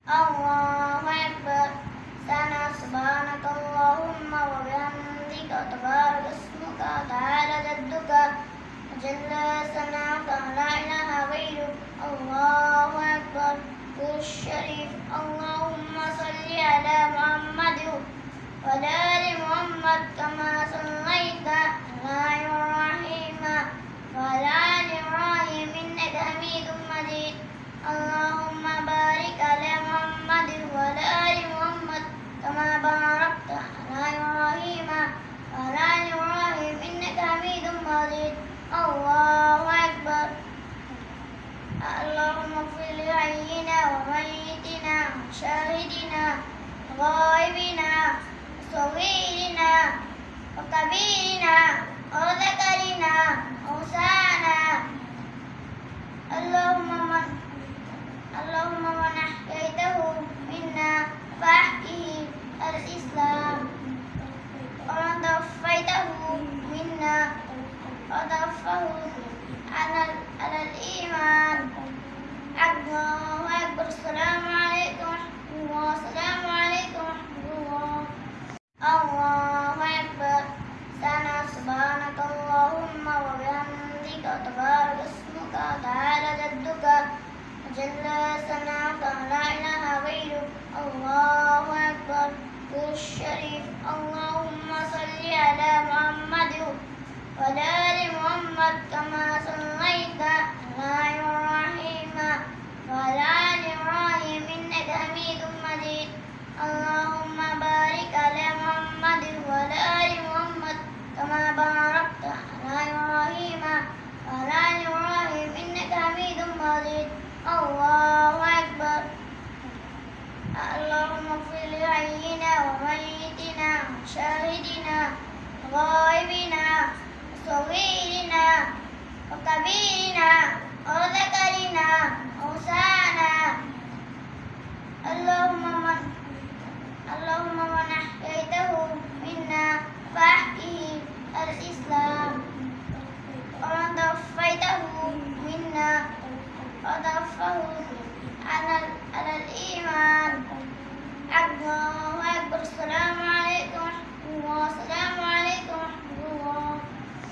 الله أكبر. سنة سبحانك اللهم وبحمدك وتبارك اسمك وتعالى جدك وجل ثناؤك لا إله غيرك. الله أكبر. الشريف. اللهم صل على محمد وعلى آل محمد كما صليت على إبراهيم وعلى آل إبراهيم إنك حميد مجيد. اللهم بارك على محمد وعلى آل محمد كما باركت على إبراهيم وعلى آل إبراهيم إنك حميد مجيد. الله أكبر. اللهم اغفر لحينا وميتنا وشاهدنا وغائبنا وصغيرنا وكبيرنا وذكرنا وأنثانا. اللهم من أحييته منا فأحيه على الإسلام ومن توفيته منا وتوفه على الإيمان. الله أكبر. السلام عليكم ورحمة الله. السلام عليكم ورحمة الله. الله أكبر. سنة سبحانك اللهم وبحمدك وتبارك اسمك وتعالى جدك وجل ثناؤك لا إله غيرك. الله أكبر. الشريف. اللهم صل على محمد وعلى آل محمد كما صليت على إبراهيم وعلى آل إبراهيم إنك حميد مجيد. اللهم بارك على محمد وعلى آل محمد كما باركت على إبراهيم وعلى آل إبراهيم إنك حميد مجيد. الله أكبر. اللهم اغفر لحينا وميتنا وشاهدنا وغائبنا وصغيرنا وكبيرنا وذكرنا وأنثانا. اللهم من أحييته منا فأحيه على الإسلام ومن توفيته منا وتوفه على الإيمان.